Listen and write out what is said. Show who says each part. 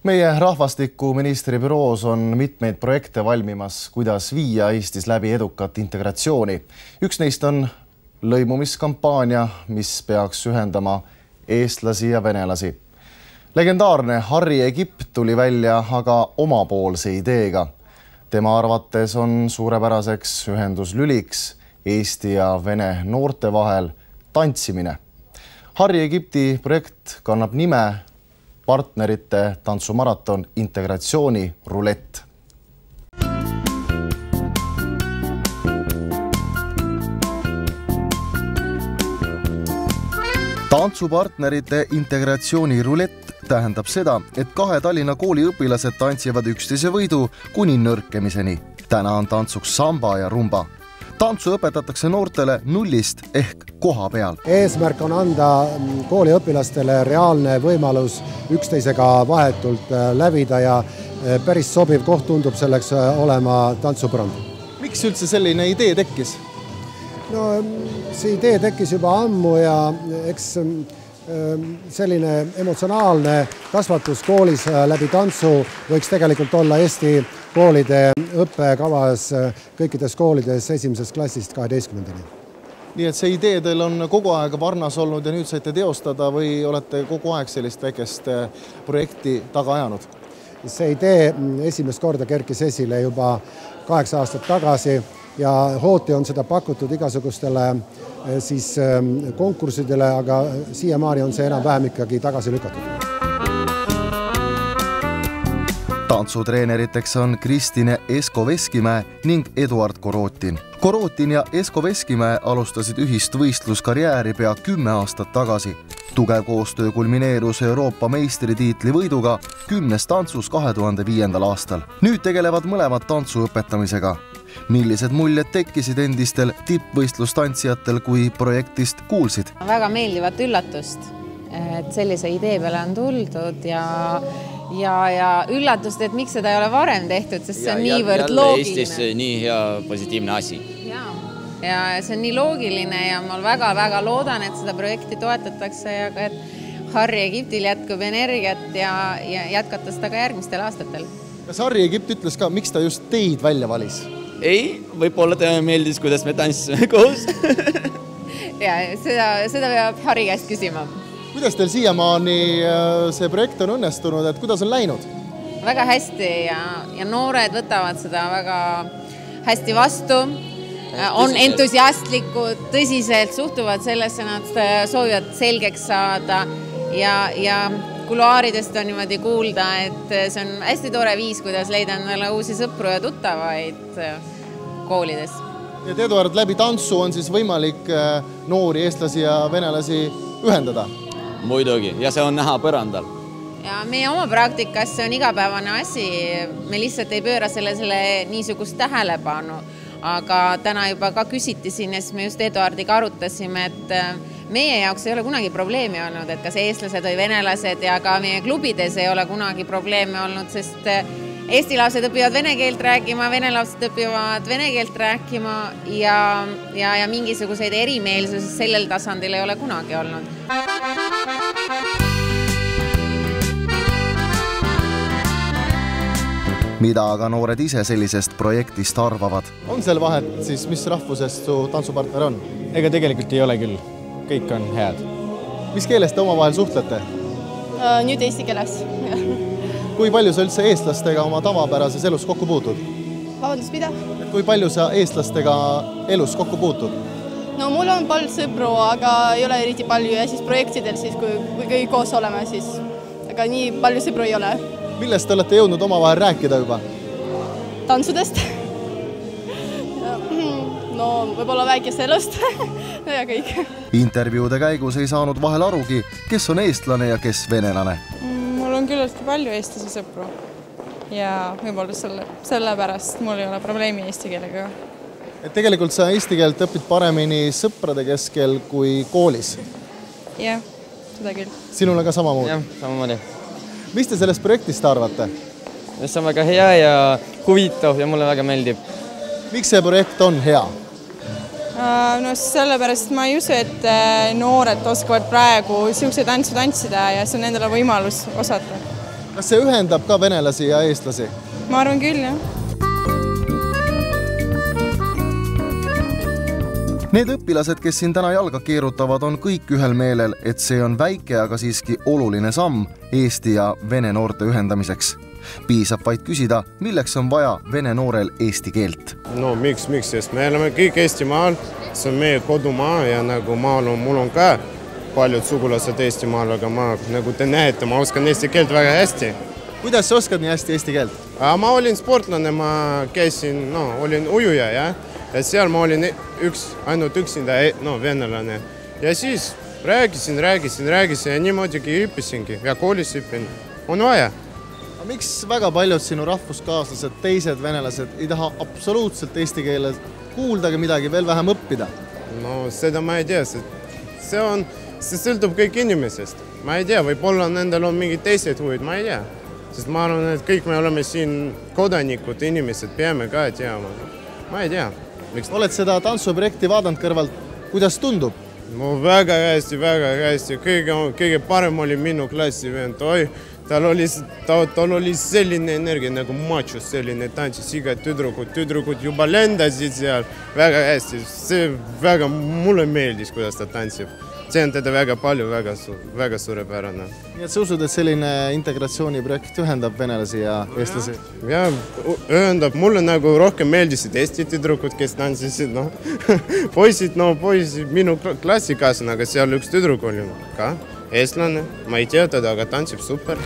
Speaker 1: Meie rahvastikuministri büroos on mitmeid projekte valmimas, kuidas viia Eestis läbi edukat integratsiooni. Üks neist on lõimumiskampaania, mis peaks ühendama eestlasi ja venelasi. Legendaarne Harri Egipt tuli välja aga omapoolse ideega. Tema arvates on suurepäraseks ühenduslüliks Eesti ja vene noorte vahel tantsimine. Harri Egipti projekt kannab nime partnerite tantsumaraton Integratsiooni rulett. Tantsupartnerite Integratsiooni rulett tähendab seda, et kahe Tallinna kooli õpilased tantsivad üksteise võidu kuni nõrkemiseni. Täna on tantsuks samba ja rumba. Tantsu õpetatakse noortele nullist ehk koha peal.
Speaker 2: Eesmärk on anda kooliõpilastele reaalne võimalus üksteisega vahetult lävida ja päris sobiv koht tundub selleks olema tantsupõrand.
Speaker 1: Miks üldse selline idee tekkis?
Speaker 2: No, see idee tekkis juba ammu ja eks selline emotsionaalne kasvatus koolis läbi tantsu võiks tegelikult olla Eesti koolide õppekavas kõikides koolides 1. klassist 12.
Speaker 1: Nii et see idee teil on kogu aeg varnas olnud ja nüüd saite teostada või olete kogu aeg sellist väikest projekti taga ajanud?
Speaker 2: See idee esimest korda kerkis esile juba 8 aastat tagasi ja hooti on seda pakutud igasugustele konkurssidele, aga siiamaani on see enam-vähem ikkagi tagasi lükatud.
Speaker 1: Tantsutreeneriteks on Kristine Esko-Veskimäe ning Eduard Korotin. Korotin ja Esko-Veskimäe alustasid ühist võistluskarjääri pea 10 aastat tagasi. Tugev koostöö kulmineerus Euroopa meistritiitli võiduga 10 tantsus 2005. aastal. Nüüd tegelevad mõlemad tantsu õpetamisega. Millised muljed tekkisid endistel tippvõistlustantsijatel, kui projektist kuulsid?
Speaker 3: Väga meeldivat üllatust, et sellise idee peale on tuldud ja üllatust, et miks seda ei ole varem tehtud, sest see on niivõrd loogiline.
Speaker 4: Eestis nii hea positiivne asi.
Speaker 3: Ja see on nii loogiline ja ma väga loodan, et seda projekti toetatakse ja et Harri Egiptil jätkub energiat ja jätkata seda ka järgmistel aastatel.
Speaker 1: Kas Harri Egipt ütles ka, miks ta just teid välja valis?
Speaker 4: Ei, võib-olla teile meeldis, kuidas me tantsime koos.
Speaker 3: Ja seda peab Harri käest küsima.
Speaker 1: Kuidas teil siiamaani see projekt on õnnestunud, et kuidas on läinud?
Speaker 3: Väga hästi ja noored võtavad seda väga hästi vastu, on entusiastlikud, tõsiselt suhtuvad sellesse, nad soovivad selgeks saada ja kuluaaridest on niimoodi kuulda, et see on hästi tore viis, kuidas leida endale uusi sõpru ja tuttavaid koolides.
Speaker 1: Et Eduard, läbi tantsu on siis võimalik noori eestlasi ja venelasi ühendada?
Speaker 4: Muidugi, ja see on näha põrandal.
Speaker 3: Ja meie oma praktikas see on igapäevane asi, me lihtsalt ei pööra selle niisugust tähelepanu, aga täna juba ka küsiti siin, et me just Eduardiga arutasime, et meie jaoks ei ole kunagi probleemi olnud, et kas eestlased või venelased ja ka meie klubides ei ole kunagi probleemi olnud, sest eesti lapsed õpivad vene keelt rääkima, vene lapsed õpivad vene keelt rääkima ja mingisuguseid erimeelsusi sellel tasandil ei ole kunagi olnud.
Speaker 1: Mida aga noored ise sellisest projektist arvavad? On seal vahet siis, mis rahvusest su tantsupartner on?
Speaker 5: Ega tegelikult ei ole küll. Kõik on head.
Speaker 1: Mis keeles te omavahel suhtlete?
Speaker 6: Nüüd eesti keeles.
Speaker 1: Kui palju sa üldse eestlastega oma tavapärases elus kokku puutud?
Speaker 6: Vabandust, mida?
Speaker 1: Kui palju sa eestlastega elus kokku puutud?
Speaker 6: No mul on palju sõpru, aga ei ole eriti palju ja siis projektidel, siis kui kõik koos oleme, siis aga nii palju sõpru ei ole.
Speaker 1: Millest te olete jõudnud omavahel rääkida juba?
Speaker 6: Tantsudest. No võib-olla väikest elust ja kõik.
Speaker 1: Intervjuude käigus ei saanud vahel arugi, kes on eestlane ja kes venelane.
Speaker 7: Mul on küllalt palju eestlasi sõpru ja võib-olla sellepärast mul ei ole probleemi eesti keelega.
Speaker 1: Et tegelikult sa eesti keelt õpid paremini sõprade keskel kui koolis?
Speaker 7: Jah, seda küll.
Speaker 1: Sinule ka samamoodi?
Speaker 5: Jah, samamoodi.
Speaker 1: Mis te sellest projektist arvate?
Speaker 5: See on väga hea ja huvitav ja mulle väga meeldib.
Speaker 1: Miks see projekt on hea?
Speaker 7: No sellepärast ma ei usu, et noored oskavad praegu siukse tantsu tantsida ja see on endale võimalus osata.
Speaker 1: Kas see ühendab ka venelasi ja eestlasi?
Speaker 7: Ma arvan küll, jah.
Speaker 1: Need õpilased, kes siin täna jalga keerutavad, on kõik ühel meelel, et see on väike, aga siiski oluline samm Eesti ja vene noorte ühendamiseks. Piisab vaid küsida, milleks on vaja vene noorel eesti keelt.
Speaker 8: No miks, sest me oleme kõik Eestimaal, see on meie kodumaa ja nagu mul on ka paljud sugulased Eestimaal, aga nagu te näete, ma oskan eesti keelt väga hästi.
Speaker 1: Kuidas sa oskad nii hästi eesti keelt?
Speaker 8: Ma olin sportlane, ma käisin, olin ujuja, ja seal ma olin ainult üksinda venelane. Ja siis rääkisin ja niimoodi õppisingi ja koolis õppin. On vaja.
Speaker 1: Miks väga paljud sinu rahvuskaaslased, teised venelased ei taha absoluutselt eesti keeles kuuldagi midagi, veel vähem õppida?
Speaker 8: No seda ma ei tea, see sõltub kõik inimesest. Ma ei tea, võib-olla nendel on mingid teised huvid, ma ei tea. Sest ma arvan, et kõik me oleme siin kodanikud, inimesed, peame ka teama. Ma ei tea.
Speaker 1: Oled seda tantsuprojekti vaadanud kõrvalt, kuidas tundub?
Speaker 8: No väga hästi. Kõige parem oli minu klassi vend. Tal oli selline energia, nagu macho selline tantsis, iga tüdrukud juba lendasid seal väga hästi. See väga mulle meeldis, kuidas ta tantsib. See on teda väga palju, väga suurepärane.
Speaker 1: Nii et sa usud, et selline integratsiooniprojekt ühendab venelasi ja eestlasi?
Speaker 8: Ja, ühendab. Mulle nagu rohkem meeldisid eesti tüdrukud, kes tantsisid. Poisid, minu klassikaaslane, aga seal üks tüdruk oli ka eestlane. Ma ei tea teda, aga tantsib super.